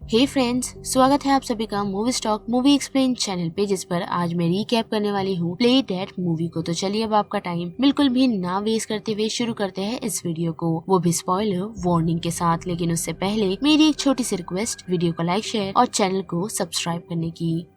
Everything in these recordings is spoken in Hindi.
हे फ्रेंड्स, स्वागत है आप सभी का movie stock movie explain channel पे, जिस पर आज मैं रीकैप करने वाली हूँ प्ले डेट मूवी को। तो चलिए अब आपका टाइम बिल्कुल भी ना वेस्ट करते हुए शुरू करते हैं इस वीडियो को, वो भी स्पॉइलर वार्निंग के साथ। लेकिन उससे पहले मेरी एक छोटी सी रिक्वेस्ट, वीडियो को लाइक, शेयर और चैनल को सब्सक्राइब करने की।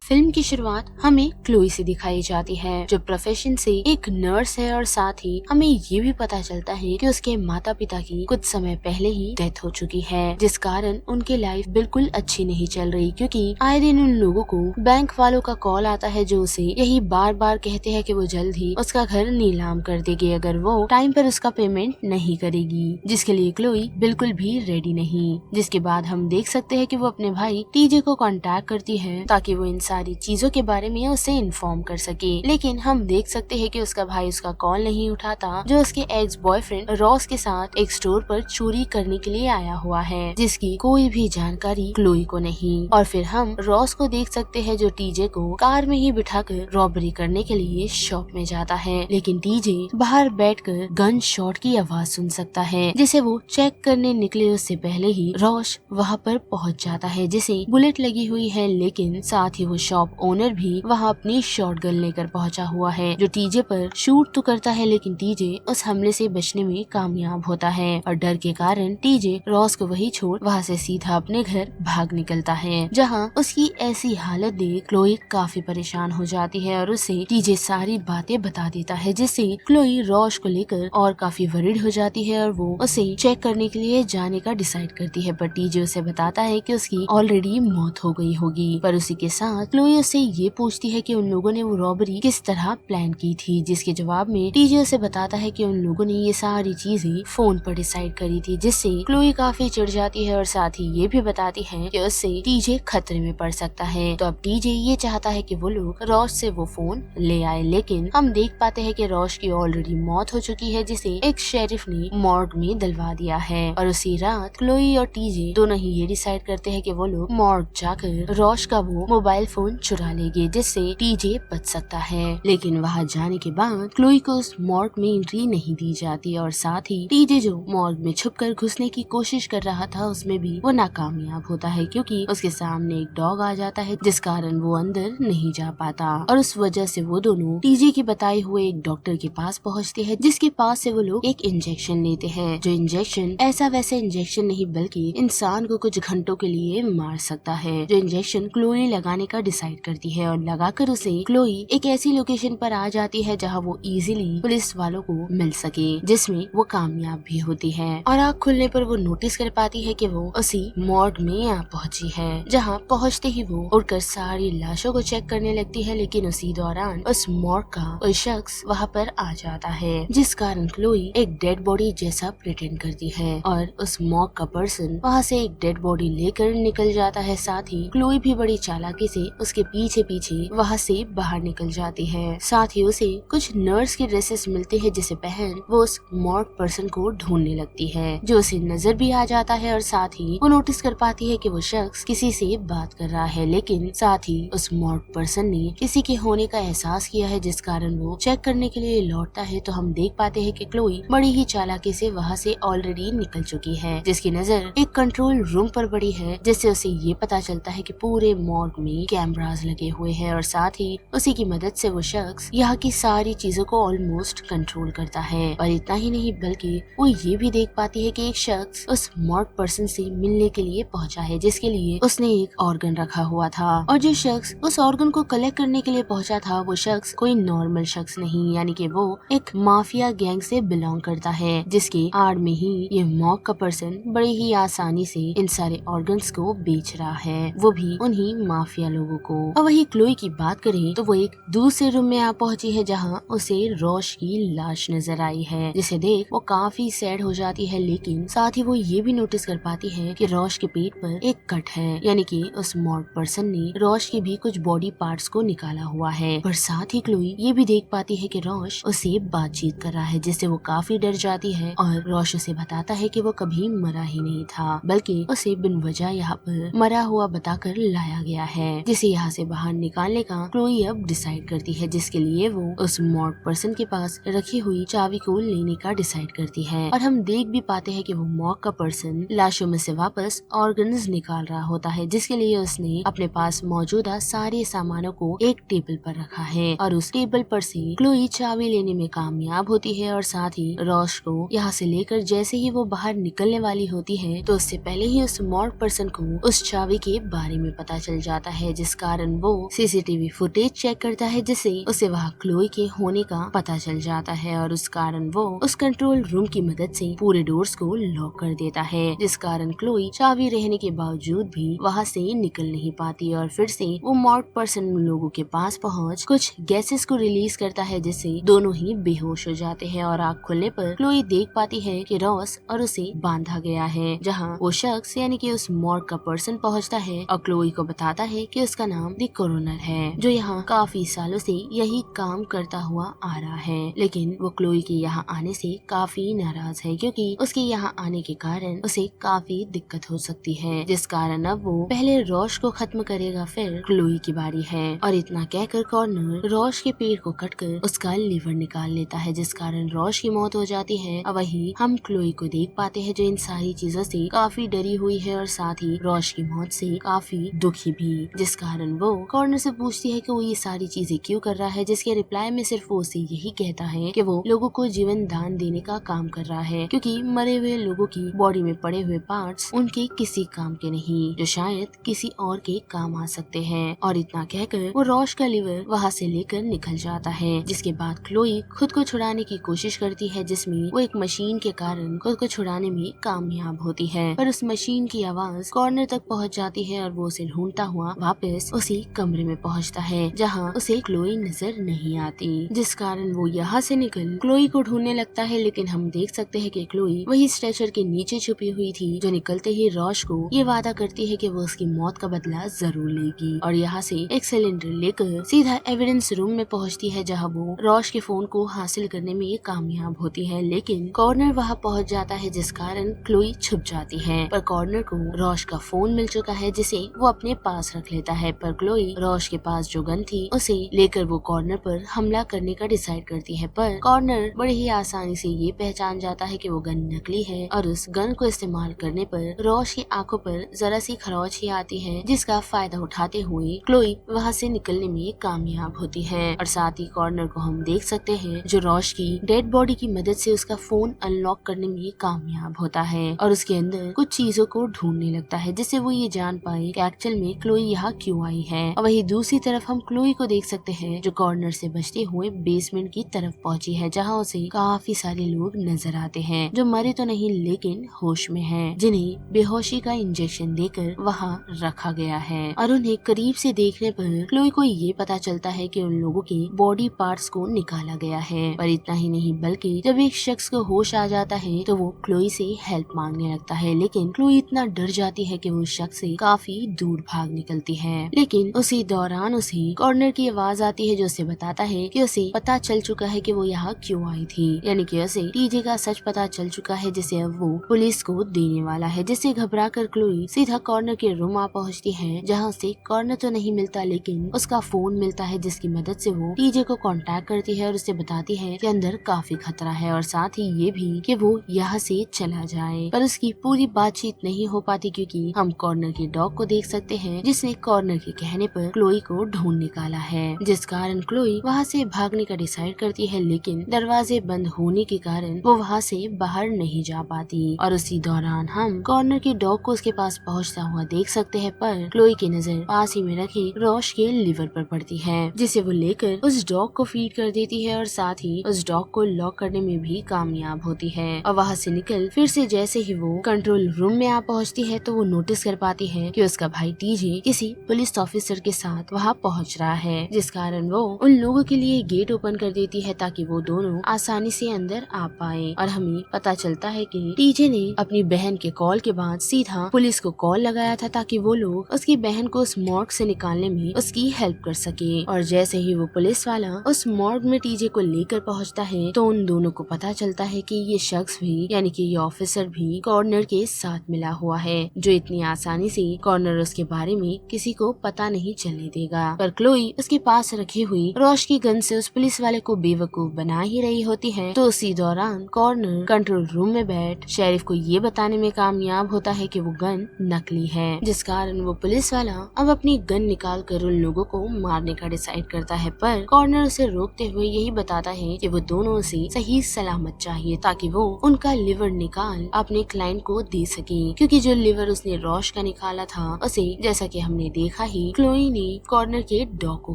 फिल्म की शुरुआत हमें क्लोई से दिखाई जाती है, जो प्रोफेशन से एक नर्स है, और साथ ही हमें ये भी पता चलता है कि उसके माता पिता की कुछ समय पहले ही डेथ हो चुकी है, जिस कारण उनकी लाइफ बिल्कुल अच्छी नहीं चल रही। क्योंकि आए दिन उन लोगों को बैंक वालों का कॉल आता है, जो उसे यही बार बार कहते हैं कि वो जल्द ही उसका घर नीलाम कर देगी अगर वो टाइम पर उसका पेमेंट नहीं करेगी, जिसके लिए क्लोई बिल्कुल भी रेडी नहीं। जिसके बाद हम देख सकते हैं कि वो अपने भाई टीजे को कांटेक्ट करती है ताकि वो इन सारी चीजों के बारे में उसे इन्फॉर्म कर सके। लेकिन हम देख सकते हैं कि उसका भाई उसका कॉल नहीं उठाता, जो उसके एक्स बॉयफ्रेंड रॉस के साथ एक स्टोर पर चोरी करने के लिए आया हुआ है, जिसकी कोई भी जानकारी क्लोई को नहीं। और फिर हम रॉस को देख सकते हैं, जो टीजे को कार में ही बिठाकर रॉबरी करने के लिए शॉप में जाता है। लेकिन टीजे बाहर बैठकर गन शॉट की आवाज सुन सकता है, जिसे वो चेक करने निकले उससे पहले ही रॉस वहाँ पर पहुँच जाता है, जिसे बुलेट लगी हुई है। लेकिन साथ ही वो शॉप ओनर भी वहाँ अपनी शॉटगन लेकर पहुंचा हुआ है, जो टीजे पर शूट तो करता है, लेकिन टीजे उस हमले से बचने में कामयाब होता है। और डर के कारण टीजे रॉस को वही छोड़ वहाँ से सीधा अपने घर भाग निकलता है, जहाँ उसकी ऐसी हालत देख क्लोई काफी परेशान हो जाती है और उसे टीजे सारी बातें बता देता है, जिससे क्लोई रॉस को लेकर और काफी वरीड हो जाती है और वो उसे चेक करने के लिए जाने का डिसाइड करती है। पर टीजे उसे बताता है कि उसकी ऑलरेडी मौत हो गई होगी। पर उसी के साथ क्लोई उससे ये पूछती है कि उन लोगों ने वो रॉबरी किस तरह प्लान की थी, जिसके जवाब में टीजे उसे बताता है कि उन लोगों ने ये सारी चीजें फोन पर डिसाइड करी थी, जिससे क्लोई काफी चिढ़ जाती है और साथ ही ये भी बताती है कि उससे टीजे खतरे में पड़ सकता है। तो अब टीजे ये चाहता है कि वो लोग रॉस से वो फोन ले आए, लेकिन हम देख पाते हैं कि रॉस की ऑलरेडी मौत हो चुकी है, जिसे एक शेरिफ ने मॉर्ग में दिलवा दिया है। और उसी रात क्लोई और टीजे दोनों ही ये डिसाइड करते हैं कि वो लोग मॉर्ग जाकर रॉस का वो मोबाइल फोन चुरा लेंगे, जिससे टीजे बच सकता है। लेकिन वहाँ जाने के बाद क्लोई को उस मॉर्ग में एंट्री नहीं दी जाती, और साथ ही टीजे जो मॉर्ग में छुपकर घुसने की कोशिश कर रहा था, उसमें भी वो नाकामयाब होता है, क्योंकि उसके सामने एक डॉग आ जाता है, जिस कारण वो अंदर नहीं जा पाता। और उस वजह से वो दोनों टीजे के बताए हुए एक डॉक्टर के पास पहुँचते हैं, जिसके पास से वो लोग एक इंजेक्शन लेते हैं, जो इंजेक्शन ऐसा वैसा इंजेक्शन नहीं बल्कि इंसान को कुछ घंटों के लिए मार सकता है। जो इंजेक्शन क्लोई लगाने का डिसाइड करती है और लगाकर उसे क्लोई एक ऐसी लोकेशन पर आ जाती है जहां वो इजीली पुलिस वालों को मिल सके, जिसमें वो कामयाब भी होती है। और आँख खुलने पर वो नोटिस कर पाती है कि वो उसी मॉर्ग में आ पहुंची है, जहां पहुंचते ही वो उड़कर सारी लाशों को चेक करने लगती है। लेकिन उसी दौरान उस मॉर्ग का कोई शख्स वहां पर आ जाता है, जिस कारण क्लोई एक डेड बॉडी जैसा प्रिटेंड करती है और उस मॉर्ग का पर्सन वहाँ से एक डेड बॉडी लेकर निकल जाता है। साथ ही क्लोई भी बड़ी चालाकी से उसके पीछे पीछे वहाँ से बाहर निकल जाती है। साथ ही उसे कुछ नर्स के ड्रेसेस मिलते हैं, जिसे पहन वो उस मॉर्ग पर्सन को ढूंढने लगती है, जो उसे नजर भी आ जाता है। और साथ ही वो नोटिस कर पाती है कि वो शख्स किसी से बात कर रहा है, लेकिन साथ ही उस मॉर्ग पर्सन ने किसी के होने का एहसास किया है, जिस कारण वो चेक करने के लिए लौटता है। तो हम देख पाते हैं कि क्लोई बड़ी ही चालाकी से वहाँ से ऑलरेडी निकल चुकी है, जिसकी नजर एक कंट्रोल रूम पर पड़ी है, जिससे उसे ये पता चलता है कि पूरे मॉर्ग में कैमरास लगे हुए हैं, और साथ ही उसी की मदद से वो शख्स यहाँ की सारी चीजों को ऑलमोस्ट कंट्रोल करता है। और इतना ही नहीं बल्कि वो ये भी देख पाती है कि एक शख्स उस मॉर्ग पर्सन से मिलने के लिए पहुंचा है, जिसके लिए उसने एक ऑर्गन रखा हुआ था। और जो शख्स उस ऑर्गन को कलेक्ट करने के लिए पहुंचा था, वो शख्स कोई नॉर्मल शख्स नहीं, यानी कि वो एक माफिया गैंग से बिलोंग करता है, जिसके आड़ में ही ये मॉर्ग का पर्सन बड़ी ही आसानी से इन सारे ऑर्गन्स को बेच रहा है, वो भी उन्हीं माफिया लोगों को। और वही क्लोई की बात करें तो वो एक दूसरे रूम में आ पहुंची है, जहां उसे रॉस की लाश नजर आई है, जिसे देख वो काफी सैड हो जाती है। लेकिन साथ ही वो ये भी नोटिस कर पाती है कि रॉस के पेट पर एक कट है, यानी कि उस मॉर्ग पर्सन ने रॉस के भी कुछ बॉडी पार्ट्स को निकाला हुआ है। पर साथ ही क्लोई ये भी देख पाती है कि रॉस उसे बातचीत कर रहा है, जिससे वो काफी डर जाती है। और रॉस उसे बताता है कि वो कभी मरा ही नहीं था, बल्कि उसे बिन वजह यहाँ पर मरा हुआ बताकर लाया गया है, जिसे उसे यहाँ से बाहर निकालने का क्लोई अब डिसाइड करती है, जिसके लिए वो उस मॉर्ग पर्सन के पास रखी हुई चाबी को लेने का डिसाइड करती है। और हम देख भी पाते हैं कि वो मॉर्ग का पर्सन लाशों में से वापस ऑर्गन्स निकाल रहा होता है, जिसके लिए उसने अपने पास मौजूदा सारे सामानों को एक टेबल पर रखा है और उस टेबल पर से क्लोई चाबी लेने में कामयाब होती है। और साथ ही रॉश को यहाँ से लेकर जैसे ही वो बाहर निकलने वाली होती है तो उससे पहले ही उस मॉर्ग पर्सन को उस चाबी के बारे में पता चल जाता है, जिस कारण वो सीसीटीवी फुटेज चेक करता है, जिससे उसे वहाँ क्लोई के होने का पता चल जाता है। और उस कारण वो उस कंट्रोल रूम की मदद से पूरे डोर्स को लॉक कर देता है, जिस कारण क्लोई चाबी रहने के बावजूद भी वहाँ से निकल नहीं पाती और फिर से वो मॉर्ग पर्सन लोगों के पास पहुँच कुछ गैसेस को रिलीज करता है, जिससे दोनों ही बेहोश हो जाते हैं। और आँख खुलने पर क्लोई देख पाती है कि रॉस और उसे बांधा गया है, जहाँ वो शख्स यानी कि उस मॉर्ग का पर्सन पहुँचता है और क्लोई को बताता है कि उसका नाम द कोरोनर है, जो यहाँ काफी सालों से यही काम करता हुआ आ रहा है। लेकिन वो क्लोई के यहाँ आने से काफी नाराज है, क्योंकि उसके यहाँ आने के कारण उसे काफी दिक्कत हो सकती है, जिस कारण अब वो पहले रॉश को खत्म करेगा, फिर क्लोई की बारी है। और इतना कहकर कॉर्नर रॉश के पेट को कटकर उसका लीवर निकाल लेता है, जिस कारण रॉश की मौत हो जाती है। और वही हम क्लोई को देख पाते हैं, जो इन सारी चीजों से काफी डरी हुई है और साथ ही रॉश की मौत से काफी दुखी भी, जिस कारण वो कॉर्नर से पूछती है कि वो ये सारी चीजें क्यों कर रहा है, जिसके रिप्लाई में सिर्फ वो उसे यही कहता है कि वो लोगों को जीवन दान देने का काम कर रहा है, क्योंकि मरे हुए लोगों की बॉडी में पड़े हुए पार्ट्स उनके किसी काम के नहीं, जो शायद किसी और के काम आ सकते हैं। और इतना कहकर वो रॉश का लीवर वहाँ से लेकर निकल जाता है, जिसके बाद क्लोई खुद को छुड़ाने की कोशिश करती है, जिसमें वो एक मशीन के कारण खुद को छुड़ाने में कामयाब होती है। पर उस मशीन की आवाज कॉर्नर तक पहुँच जाती है और वो उसे ढूंढता हुआ वापस उसी कमरे में पहुँचता है, जहाँ उसे क्लोई नजर नहीं आती, जिस कारण वो यहाँ से निकल क्लोई को ढूंढने लगता है। लेकिन हम देख सकते हैं कि क्लोई वही स्ट्रेचर के नीचे छुपी हुई थी, जो निकलते ही रॉश को ये वादा करती है कि वो उसकी मौत का बदला जरूर लेगी। और यहाँ से एक सिलेंडर लेकर सीधा एविडेंस रूम में पहुँचती है, जहाँ वो रॉश के फोन को हासिल करने में ये कामयाब होती है। लेकिन कॉर्नर वहाँ पहुँच जाता है, जिस कारण क्लोई छुप जाती है। पर कॉर्नर को रॉश का फोन मिल चुका है, जिसे वो अपने पास रख लेता है। पर क्लोई रॉश के पास जो गन थी उसे लेकर वो कॉर्नर पर हमला करने का डिसाइड करती है, पर कॉर्नर बड़े ही आसानी से ये पहचान जाता है कि वो गन नकली है और उस गन को इस्तेमाल करने पर रॉश की आंखों पर जरा सी खरोच ही आती है, जिसका फायदा उठाते हुए क्लोई वहाँ से निकलने में कामयाब होती है। और साथ ही कॉर्नर को हम देख सकते हैं, जो रॉश की डेड बॉडी की मदद से उसका फोन अनलॉक करने में कामयाब होता है और उसके अंदर कुछ चीजों को ढूंढने लगता है, जिससे वो ये जान पाए कि एक्चुअल में क्लोई यहाँ क्यों आई है। और वही दूसरी तरफ हम क्लोई को देख सकते हैं, जो कॉर्नर से बचते हुए बेसमेंट की तरफ पहुंची है, जहाँ उसे काफी सारे लोग नजर आते हैं, जो मरे तो नहीं लेकिन होश में हैं, जिन्हें बेहोशी का इंजेक्शन देकर वहाँ रखा गया है। और उन्हें करीब से देखने पर क्लोई को ये पता चलता है कि उन लोगों के बॉडी पार्ट्स को निकाला गया है। पर इतना ही नहीं, बल्कि जब एक शख्स को होश आ जाता है तो वो क्लोई से हेल्प मांगने लगता है, लेकिन क्लोई इतना डर जाती है कि वो उस शख्स से काफी दूर भाग निकलती है। लेकिन उसी दौरान उसे कॉर्नर की आवाज आती है, जो उसे बताता है कि उसे पता चल चुका है कि वो यहाँ क्यों आई थी, यानी कि उसे टीजे का सच पता चल चुका है, जिसे अब वो पुलिस को देने वाला है। जिससे घबराकर क्लोई सीधा कॉर्नर के रूम आ पहुँचती है, जहाँ उसे कॉर्नर तो नहीं मिलता लेकिन उसका फोन मिलता है, जिसकी मदद से वो टीजे को कांटेक्ट करती है और उसे बताती है कि अंदर काफी खतरा है और साथ ही ये भी कि वो यहाँ से चला जाए। पर उसकी पूरी बातचीत नहीं हो पाती, क्योंकि हम कॉर्नर की डॉग को देख सकते हैं, जिसने कॉर्नर के कहने पर क्लोई को ढूंढ निकाला है, जिस कारण क्लोई वहाँ से भागने का डिसाइड करती है, लेकिन दरवाजे बंद होने के कारण वो वहाँ से बाहर नहीं जा पाती। और उसी दौरान हम कॉर्नर की डॉग को उसके पास पहुँचता हुआ देख सकते हैं, पर क्लोई की नजर पास ही में रखे रॉश के लिवर पर पड़ती है, जिसे वो लेकर उस डॉग को फीड कर देती है और साथ ही उस डॉग को लॉक करने में भी कामयाब होती है। और वहाँ से निकल फिर से जैसे ही वो कंट्रोल रूम में आ पहुँचती है तो वो नोटिस कर पाती है कि उसका भाई टीजे किसी पुलिस ऑफिसर के साथ वहाँ पहुँच रहा है, जिस कारण वो उन लोगों के लिए गेट ओपन कर देती है ताकि वो दोनों आसानी से अंदर आ पाए। और हमें पता चलता है कि टीजे ने अपनी बहन के कॉल के बाद सीधा पुलिस को कॉल लगाया था, ताकि वो लोग उसकी बहन को उस मॉर्ग से निकालने में उसकी हेल्प कर सके। और जैसे ही वो पुलिस वाला उस मॉर्ग में टीजे को लेकर पहुँचता है तो उन दोनों को पता चलता है कि ये शख्स भी यानी कि ये ऑफिसर भी कॉर्नर के साथ मिला हुआ है, जो इतनी आसानी से कॉर्नर उसके बारे में किसी को पता नहीं चलने देगा। पर क्लोई उसके पास रखी हुई रॉश की गन से उस पुलिस वाले को बेवकूफ बना ही रही होती है। तो उसी दौरान कॉर्नर कंट्रोल रूम में बैठ शेरिफ को ये बताने में कामयाब होता है कि वो गन नकली है, जिस कारण वो पुलिस वाला अब अपनी गन निकाल कर उन लोगों को मारने का डिसाइड करता है। पर कॉर्नर उसे रोकते हुए यही बताता है कि वो दोनों से सही सलामत चाहिए ताकि वो उनका लिवर निकाल अपने क्लाइंट को दे सके, क्योंकि जो लिवर उसने रॉश का निकाला था उसे जैसा कि हमने देखा ही क्लोई ने कॉर्नर के डॉग को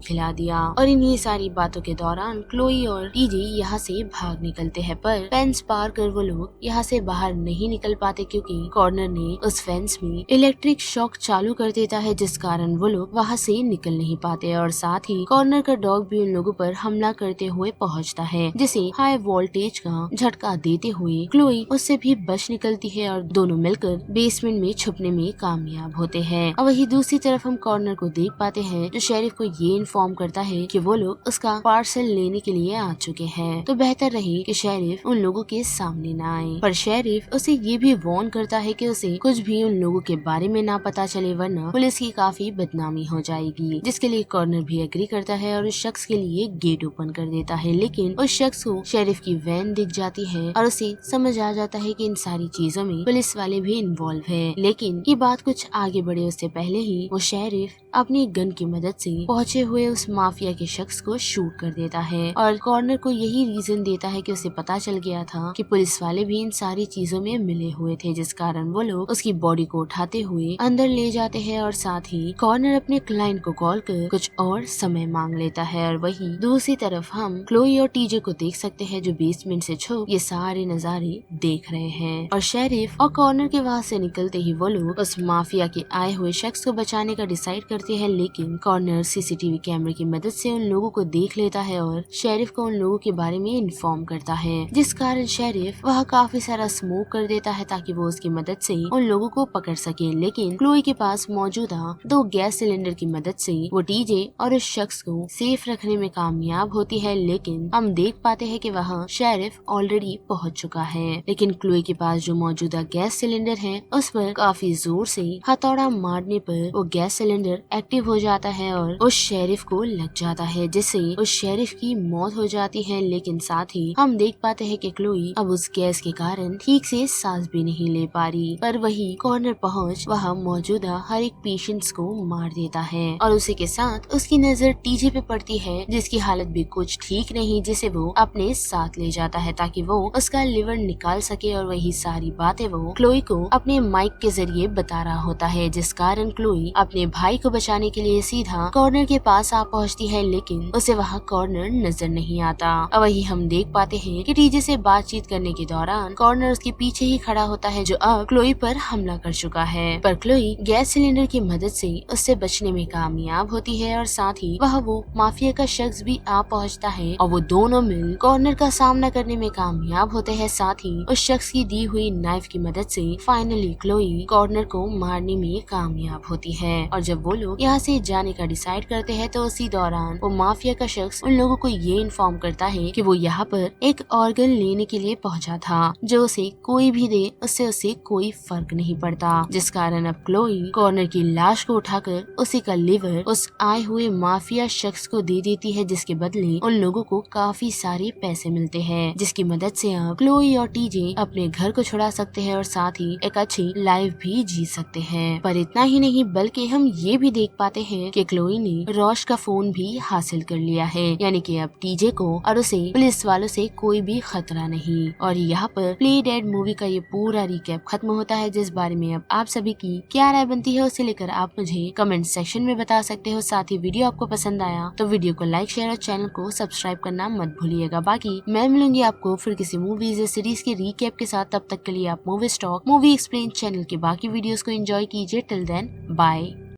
खिला दिया। और इन्हीं सारी बातों के दौरान क्लोई और टीजे यहाँ से भाग निकलते हैं। पर फेंस पार कर वो लोग यहाँ से बाहर नहीं निकल पाते क्योंकि कॉर्नर ने उस फेंस में इलेक्ट्रिक शॉक चालू कर देता है, जिस कारण वो लोग वहाँ से निकल नहीं पाते। और साथ ही कॉर्नर का डॉग भी उन लोगों पर हमला करते हुए पहुँचता है, जिसे हाई वोल्टेज का झटका देते हुए क्लोई उससे भी बच निकलती है और दोनों मिलकर बेसमेंट में छुपने में कामयाब होते हैं। और वही दूसरी तरफ हम कॉर्नर को देख पाते हैं जो शेरिफ को ये इन्फॉर्म करता है कि वो लोग उसका पार्सल लेने के लिए आ चुके हैं, तो बेहतर रही कि शेरिफ उन लोगों के सामने न आए। पर शेरिफ उसे ये भी वार्न करता है कि उसे कुछ भी उन लोगों के बारे में ना पता चले, वरना पुलिस की काफी बदनामी हो जाएगी। जिसके लिए कॉर्नर भी एग्री करता है और उस शख्स के लिए गेट ओपन कर देता है। लेकिन उस शख्स को शेरिफ की वैन दिख जाती है और उसे समझ आ जाता है कि इन सारी चीजों में पुलिस वाले भी इन्वॉल्व है। लेकिन ये बात कुछ आगे बढ़े उससे पहले ही वो शेरिफ अपनी गन की मदद से पहुंचे हुए उस माफिया के शख्स को शूट कर देता है। और कॉर्नर को यही रीजन देता है कि उसे पता चल गया था कि पुलिस वाले भी इन सारी चीजों में मिले हुए थे, जिस कारण वो लोग उसकी बॉडी को उठाते हुए अंदर ले जाते हैं। और साथ ही कॉर्नर अपने क्लाइंट को कॉल कर कुछ और समय मांग लेता है। और वही दूसरी तरफ हम क्लोई और टीजे को देख सकते हैं जो बेसमेंट से छुप ये सारे नजारे देख रहे हैं। और शेरिफ और कॉर्नर के वहां से निकलते ही वो लोग उस माफिया के आए हुए शख्स को बचाने का डिसाइड करते हैं। लेकिन कॉर्नर सीसीटीवी कैमरे की मदद से उन लोगों को देख लेता है और शेरिफ को उन लोगों के बारे में इन्फॉर्म करता है, जिस कारण शेरिफ वह काफी सारा स्मोक कर देता है ताकि वो उसकी मदद से उन लोगों को पकड़ सके। लेकिन क्लोई के पास मौजूदा 2 गैस सिलेंडर की मदद से वो टीजे और उस शख्स को सेफ रखने में कामयाब होती है। लेकिन हम देख पाते हैं कि वहाँ शेरिफ ऑलरेडी पहुंच चुका है। लेकिन क्लोई के पास जो मौजूदा गैस सिलेंडर है उस पर काफी जोर से हथौड़ा मारने पर वो गैस सिलेंडर एक्टिव हो जाता है और उस शेरिफ को लग जाता है, जिससे उस शेरिफ की मौत हो जाती है। लेकिन साथ ही हम देख पाते हैं कि क्लोई अब उस गैस के कारण ठीक से सांस भी नहीं ले पा रही। पर वही कॉर्नर पहुंच वहाँ मौजूदा हर एक पेशेंट्स को मार देता है और उसी के साथ उसकी नजर टीजे पे पड़ती है जिसकी हालत भी कुछ ठीक नहीं, जिसे वो अपने साथ ले जाता है ताकि वो उसका लिवर निकाल सके। और वही सारी बातें वो क्लोई को अपने माइक के जरिए बता रहा होता है, जिस कारण क्लोई अपने भाई को बचाने के लिए सीधा कॉर्नर के पास आ पहुंचती है। लेकिन उसे वहाँ कॉर्नर नजर नहीं आता। और वही हम देख पाते हैं कि टीजे से बातचीत करने के दौरान कॉर्नर उसके पीछे ही खड़ा होता है जो अब क्लोई पर हमला कर चुका है। पर क्लोई गैस सिलेंडर की मदद से उससे बचने में कामयाब होती है और साथ ही वह वो माफिया का शख्स भी आ पहुंचता है और वो दोनों मिल कॉर्नर का सामना करने में कामयाब होते हैं। साथ ही उस शख्स की दी हुई नाइफ की मदद से फाइनली क्लोई कॉर्नर को मारने में कामयाब होती है। और जब वो लोग यहाँ से जाने का डिसाइड करते हैं तो उसी दौरान वो माफिया का शख्स उन लोगों को ये इन्फॉर्म करता है कि वो यहाँ पर एक ऑर्गन लेने के लिए पहुँचा था, जो उसे कोई भी दे उससे उसे कोई फर्क नहीं पड़ता, जिस कारण अब क्लोई कॉर्नर की लाश को उठाकर उसी का लिवर उस आए हुए माफिया शख्स को दे देती है, जिसके बदले उन लोगों को काफी सारे पैसे मिलते हैं, जिसकी मदद से अब क्लोई और टीजे अपने घर को छुड़ा सकते हैं और साथ ही एक अच्छी लाइफ भी जी सकते हैं। पर इतना ही नहीं बल्कि हम ये भी देख पाते हैं कि क्लोई ने रॉश का फोन भी हासिल कर लिया है, यानी कि अब टीजे को और उसे पुलिस वालों से कोई भी खतरा नहीं। और यहाँ पर प्ले डेड मूवी का ये पूरा रिकैप खत्म होता है, जिस बारे में अब आप सभी की क्या राय बनती है उसे लेकर आप मुझे कमेंट सेक्शन में बता सकते हो। साथ ही वीडियो आपको पसंद आया तो वीडियो को लाइक शेयर और चैनल को सब्सक्राइब करना मत भूलिएगा। बाकी मैं मिलूंगी आपको फिर किसी मूवीज या सीरीज के रिकैप के साथ। तब तक के लिए आप movie stock movie explain channel के बाकी वीडियोस को एंजॉय कीजिए। Till then bye.